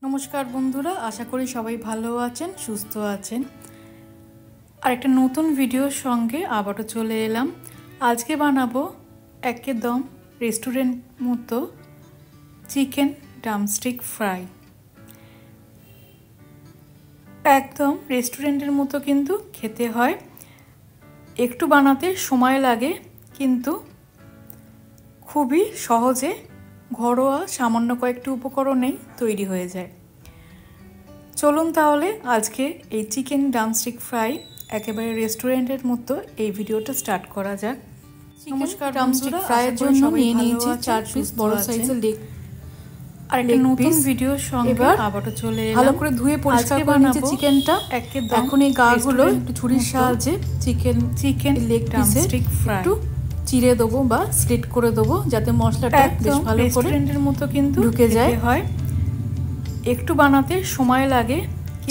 नमस्कार बंधुरा आशा करी सबाई भालो आछेन सुस्थ आछेन और एक नतून भिडियोर संगे आबारो चले एलाम। आज के बानाबो एकदम रेस्टुरेंट मतो चिकेन ड्रामस्टिक फ्राई। एकदम रेस्टुरेंटेर मतो किन्तु खेते हय, एकटू बानाते समय लागे किन्तु खूबई सहजे घरोया सामान्य कयेकटी उपकरणेई तैरी हये जाय। चलुन ताहले आजके एई चिकेन ड्रामस्टिक फ्राई एकेबारे रेस्टुरेंटेर मतो एई भिडियोटा स्टार्ट करा जाक। नमस्कार ड्रामस्टिक फ्राइয়ের জন্য নিয়ে নিয়েছি 4 পিস বড় সাইজের লেগ আর একটা নতুন ভিডিওর সঙ্গে আবারো চলে এলাম। ভালো করে ধুয়ে পরিষ্কার করে নিয়েছি চিকেনটা। এখন এই গাগুলো একটু ছুরির সাহায্যে চিকেন লেগ ड्रामस्टिक ফ্রাই একটু চিড়ে দেবো বা স্লিট করে দেবো যাতে মশলাটা বেশ ভালো করে রেস্টুরেন্টের মতো কিন্তু ঢুকে যায়। হয় একটু বানাতে সময় লাগে,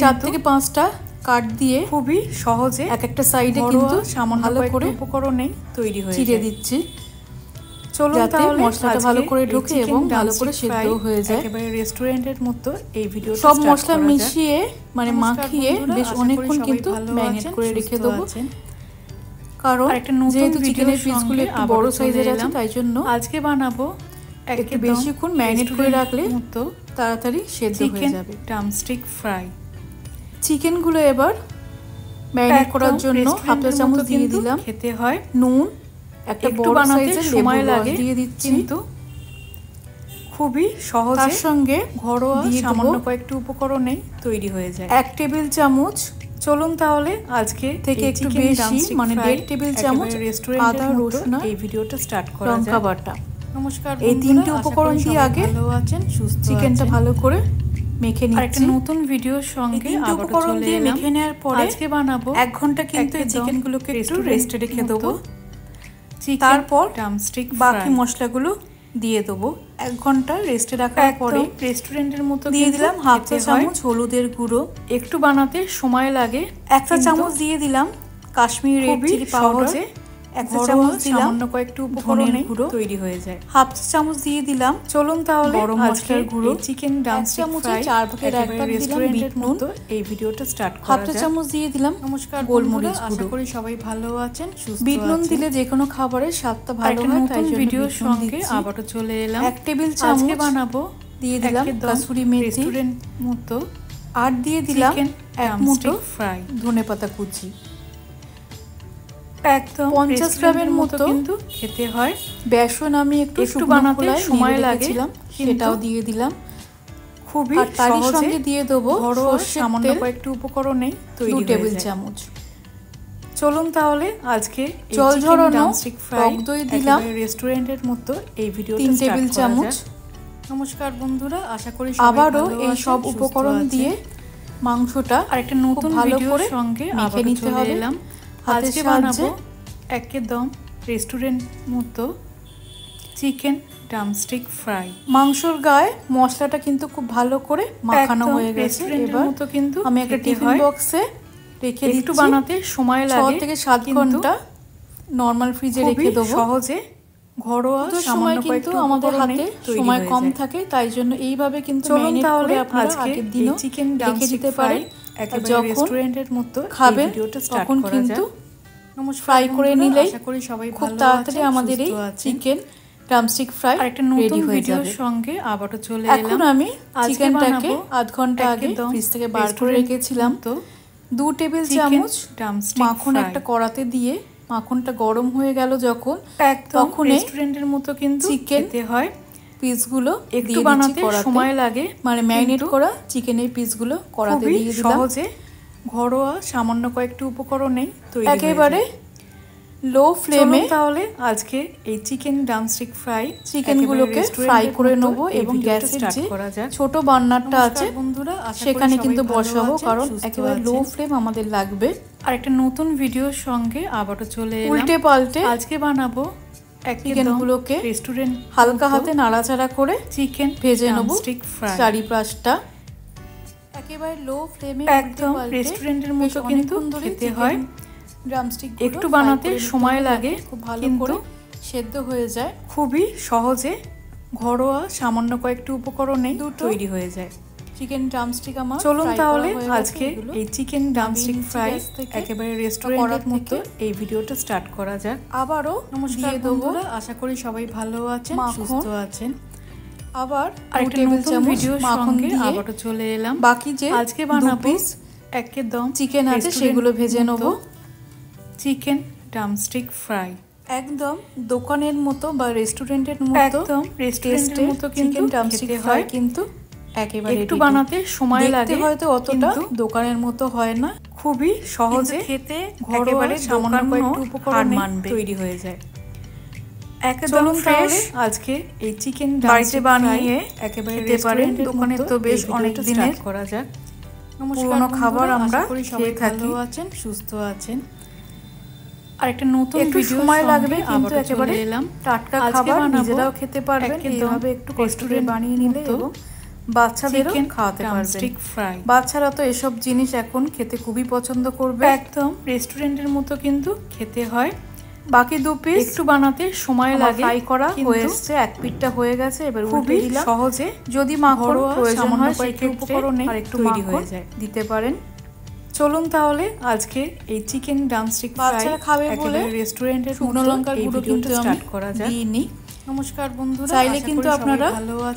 4 থেকে 5টা কাট দিয়ে খুবই সহজে এক একটা সাইডে কিন্তু সামান্য ভালো করে উপকরণেই তৈরি হয়ে চিড়ে দিচ্ছি। চলুন তাহলে মশলাটা ভালো করে ঢোকে এবং ভালো করে সেদ্ধ হয়ে যায়। একেবারে রেস্টুরেন্টের মতো এই ভিডিওটা সব মশলা মিশিয়ে মানে মাখিয়ে বেশ অনেকক্ষণ কিন্তু ম্যারিনেট করে রেখে দেবো। কারণ যেহেতু চিকেনের পিসগুলো একটু বড় সাইজের আছে তাই জন্য আজকে বানাবো একটু বেশিক্ষণ ম্যারিনেট করে রাখলে তাড়াতাড়ি সেদ্ধ হয়ে যাবে। ড্রামস্টিক ফ্রাই চিকেনগুলো এবার ম্যারিনেট করার জন্য হাফ চা চামচ দিয়ে দিলাম। খেতে হয় নুন, একটা বড় সাইজের সময় লাগে দিয়ে দিচ্ছি কিন্তু খুবই সহজে। তার সঙ্গে ঘরোয়া সামান্য কয়েকটি উপকরণেই তৈরি হয়ে যায়। 1 টেবিল চামচ, চলুন তাহলে আজকে থেকে একটু বেশি মানে 1.5 টেবিল চামচ আদা রসুন এই ভিডিওটা স্টার্ট করা যাক। লঙ্কা বাটা। নমস্কার, এই তিনটি উপকরণ দিয়ে আগে ভালো আছেন সুস্থ চিকেনটা ভালো করে মেখে নিচ্ছি। একটা নতুন ভিডিওর সঙ্গে আবার উপকরণ দিয়ে মেখে নেওয়ার পরে আজকে বানাবো 1 ঘন্টা কিন্তু এই চিকেনগুলোকে একটু রেস্টে রেখে দেবো। তারপর ড্রামস্টিক বাকি মশলাগুলো দিয়ে দেবো। 1 ঘন্টা রেস্টে রাখার পরে রেস্টুরেন্টের মতো দিয়ে দিলাম হাফ চা চামচ হলুদের গুঁড়ো। একটু বানাতে সময় লাগে, 1 চা চামচ দিয়ে দিলাম কাশ্মীরি রেড চিলি পাউডার। 1 চা চামচ দিলাম সামান্য কয়েকটি উপকরণেই তৈরি হয়ে যায়। হাফ চা চামচ দিয়ে দিলাম চলুন তাহলে গরম মশলার গুঁড়ো। চিকেন ড্রামস্টিক ফ্রাই 4 ভাগের 1 ভাগ দিলাম বিট নুন। এই ভিডিওটা স্টার্ট করা হাফ যাক। চা চামচ দিয়ে দিলাম নমস্কার গোলমরিচ বন্ধুরা, আশা করি সবাই ভালো আছেন সুস্থ আছেন। বিট নুন দিলে যে কোনো খাবারের স্বাদটা ভালো হয় তাই জন্য ভিডিওর সঙ্গে আবারো চলে এলাম। 1 টেবিল চামচ বানাবো দিয়ে দিলাম কাসুরি মেথি রেস্টুরেন্ট মতো আর দিয়ে দিলাম 1 মুঠো ফ্রাই ধনেপাতা কুচি। একদম 50 গ্রামের মতো কিন্তু খেতে হয়। বেসন আমি একটু বানাতে সময় লাগেছিলাম সেটাও দিয়ে দিলাম। খুবই তার সঙ্গে দিয়ে দেবো সামান্য কয়েকটি উপকরণেই তৈরি 2 টেবিল চামচ। চলুন তাহলে আজকে জল ঝরানো টক দই দিলাম রেস্টুরেন্টের মতো এই ভিডিওটা 3 টেবিল চামচ। নমস্কার বন্ধুরা, আশা করি আবারও এই সব উপকরণ দিয়ে মাংসটা আরেকটা নতুন ভালো করে সঙ্গে মেখে নিতে হবে। আজকে বানাবো একদম রেস্টুরেন্ট মতো চিকেন ড্রামস্টিক ফ্রাই। মাংসর গায়ে মশলাটা কিন্তু খুব ভালো করে মাখানো হয়ে গেছে। এবার কিন্তু আমি একটা টিফিন বক্সে রেখে দিচ্ছি। একটু বানাতে সময় লাগে 6 থেকে 7 ঘন্টা নরমাল ফ্রিজে রেখে দেবো। সহজে ঘরোয়া সময় কিন্তু আমাদের হাতে সময় কম থাকে তাই জন্য এইভাবে কিন্তু ম্যারিনেট করে আপনারা আগের দিনও চিকেন রেখে দিতে পারেন। যখন রেস্টুরেন্টের মতো খাবেন তখন কিন্তু ফ্রাই করে নিলেই খুব তাড়াতাড়ি আমাদের এই চিকেন ড্রামস্টিক ফ্রাই রেডি হয়ে যাবে। সঙ্গে আবারো চলে এলাম। এখন আমি চিকেনটাকে আধ ঘন্টা আগে ফ্রিজ থেকে বার করে রেখেছিলাম। 2 টেবিল চামচ মাখন একটা কড়াতে দিয়ে মাখনটা গরম হয়ে গেল যখন তখন রেস্টুরেন্টের মতো কিন্তু চিকেন হয় পিসগুলো একটু বানাতে সময় লাগে মানে ম্যারিনেট করা চিকেনের পিসগুলো কড়াতে দিয়ে দিলাম। সহজে ঘরোয়া সামান্য কয়েকটি উপকরণেই তৈরি একেবারে লো ফ্লেমে তাহলে আজকে এই চিকেন ড্রামস্টিক ফ্রাই চিকেনগুলোকে ফ্রাই করে নেব এবং গ্যাসের যে ছোট বার্নারটা আছে বন্ধুরা সেখানে কিন্তু বসাবো কারণ একেবারে লো ফ্লেম আমাদের লাগবে। আর একটা নতুন ভিডিওর সঙ্গে আবারও চলে এলাম। উল্টে পাল্টে আজকে বানাবো চিকেনগুলোকে রেস্টুরেন্ট হালকা হাতে নাড়াচাড়া করে চিকেন ভেজে নেব ফ্রাই। চারিপাশটা একেবারে লো ফ্লেমে একদম রেস্টুরেন্টের মতো কিন্তু খেতে হয়। ড্রামস্টিক একটু বানাতে সময় লাগে, খুব ভালো করে সেদ্ধ হয়ে যায়। খুবই সহজে ঘরোয়া সামান্য কয়েকটি উপকরণেই তৈরি হয়ে যায়। চিকেন ড্রামস্টিক আমার চলুন তাহলে আজকে এই চিকেন ড্রামস্টিক ফ্রাই একেবারে রেস্টুরেন্টের মতো এই ভিডিওটা স্টার্ট করা যাক। আবারও নমস্কার বন্ধুরা, আশা করি সবাই ভালো আছেন, সুস্থ আছেন। আবার আরেকটা নতুন ভিডিওর সঙ্গে আবারও চলে এলাম। বাকি যে আজকে বানাবো একদম চিকেন আছে সেগুলো ভেজে নেব। চিকেন ড্রামস্টিক ফ্রাই একদম দোকানের মতো বা রেস্টুরেন্টের মতো, একদম রেস্টুরেন্টের মতো কিন্তু ড্রামস্টিক ফ্রাই কিন্তু একেবারে একটু বানাতে সময় লাগে, হয়তো অতটা দোকানের মতো হয় না, খুবই সহজে খেতে একেবারে সামান্য কয়েকটু উপকরণে তৈরি হয়ে যায়। একদম ফ্রেশ আজকে এই চিকেন বাড়িতে বানিয়ে একেবারে খেতে পারেন। দোকানে তো বেশ অনেক দিনের করা যাক। পুরোনো খাবার আমরা খেয়ে থাকি, আছেন সুস্থ আছেন। আর একটা নতুন একটু সময় লাগবে কিন্তু একেবারে এলাম টাটকা খাবার নিজেরাও খেতে পারবেন, এইভাবে একটু কষ্ট করে বানিয়ে নিলে এবং বাচ্চাদেরও খাওয়াতে পারবেন। বাচ্চারা তো এসব জিনিস এখন খেতে খুবই পছন্দ করবে। একদম রেস্টুরেন্টের মতো কিন্তু খেতে হয়। বাকি দু পিস একটু বানাতে সময় লাগে, ফ্রাই করা হয়ে এসেছে, এক পিঠটা হয়ে গেছে। এবার খুবই সহজে যদি মাখন প্রয়োজন হয় সেক্ষেত্রে উপকরণে আর একটু তৈরি হয়ে যায়, দিতে পারেন। চলুন তাহলে আজকে এই চিকেন ড্রামস্টিক বাচ্চারা খাবে বলে রেস্টুরেন্টের শুকনো লঙ্কার গুঁড়ো কিন্তু স্টার্ট করা যায়। নমস্কার বন্ধুরা, চাইলে কিন্তু আপনারা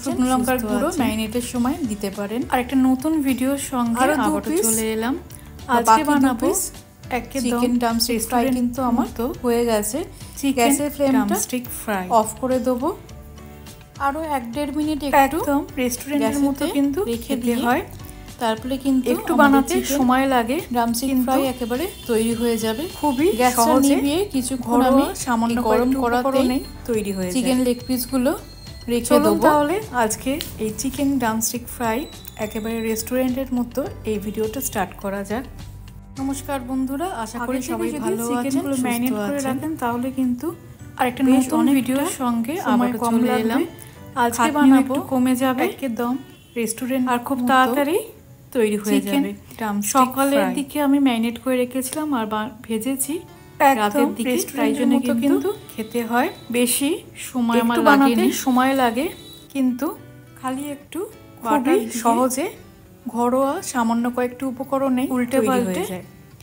শুকনো লঙ্কার গুঁড়ো ম্যারিনেটের সময় দিতে পারেন। আর একটা নতুন ভিডিওর সঙ্গে আবারও চলে এলাম। আজকে বানাবো চিকেন ড্রামস্টিক ফ্রাই কিন্তু আমার তো হয়ে গেছে। গ্যাসের ফ্লেমটা ফ্রাই অফ করে দেবো। আরো 1-1.5 মিনিট একদম রেস্টুরেন্টের মতো কিন্তু রেখে দিয়ে হয়, তারপরে কিন্তু একটু বানাতে সময় লাগে। ড্রামস্টিক ফ্রাই একেবারে তৈরি হয়ে যাবে খুবই সহজে। কিছুক্ষণ আমি সামান্য গরম করাতেই তৈরি হয়ে যায়। চিকেন লেগ পিসগুলো রেখে দেবো। তাহলে আজকে এই চিকেন ড্রামস্টিক ফ্রাই একেবারে রেস্টুরেন্টের মতো এই ভিডিওটা স্টার্ট করা যাক। নমস্কার বন্ধুরা, আশা করি সবাই ভালো আছেন, ম্যারিনেট করে রাখেন তাহলে কিন্তু আরেকটা নতুন ভিডিওর সঙ্গে আবারও চলে এলাম। আজকে বানাবো কমে যাবে একদম রেস্টুরেন্ট আর খুব তাড়াতাড়ি তৈরি হয়ে যাবে। সকালের দিকে আমি ম্যারিনেট করে রেখেছিলাম আর ভেজেছি রাতের দিকে, তাই জন্য কিন্তু খেতে হয় বেশি সময় আমার বানাতে সময় লাগে, কিন্তু খালি একটু খুবই সহজে ঘরোয়া সামান্য কয়েকটু উপকরণে উল্টে পাল্টে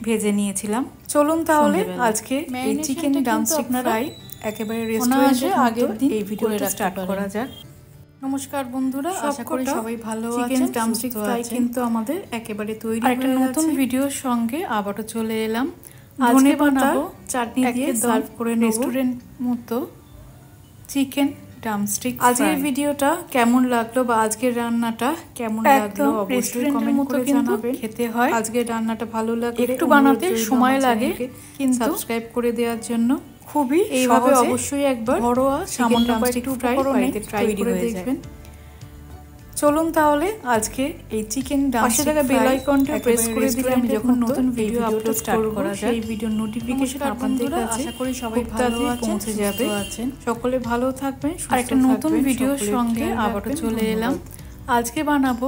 ভেজে নিয়েছিলাম। চলুন তাহলে আজকে এই চিকেন ড্রামস্টিক ফ্রাই একেবারে রেস্টুরেন্টের আগের দিন এই ভিডিওটা স্টার্ট করা যাক। নমস্কার বন্ধুরা, আশা করি সবাই ভালো আছেন। চিকেন ড্রামস্টিক ফ্রাই কিন্তু আমাদের একেবারে তৈরি হয়ে গেছে। একটা নতুন ভিডিওর সঙ্গে আবারও চলে এলাম। আজকে বানাবো চাটনি দিয়ে সার্ভ করে রেস্টুরেন্ট মতো চিকেন ড্রামস্টিক। আজকের ভিডিওটা কেমন লাগলো বা আজকের রান্নাটা কেমন লাগলো অবশ্যই কমেন্ট করে জানাবেন। খেতে হয় আজকের রান্নাটা ভালো লাগলে একটু বানাতে সময় লাগে, কিন্তু সাবস্ক্রাইব করে দেওয়ার জন্য খুবই এইভাবে অবশ্যই একবার ঘরোয়া সামান্য একটু উপকরণে ট্রাই করে দেখবেন। চলুন তাহলে আজকে এই চিকেন ড্রামস্টিক ফ্রাই বেল আইকনটা প্রেস করে দিলে আমি যখন নতুন ভিডিও আপলোড স্টার্ট করা যায় সেই ভিডিওর নোটিফিকেশন আপনাদের কাছে আশা করি সবাই ভালো পৌঁছে যাবে। সকলে ভালো থাকবেন, আর একটা নতুন ভিডিওর সঙ্গে আবারও চলে এলাম। আজকে বানাবো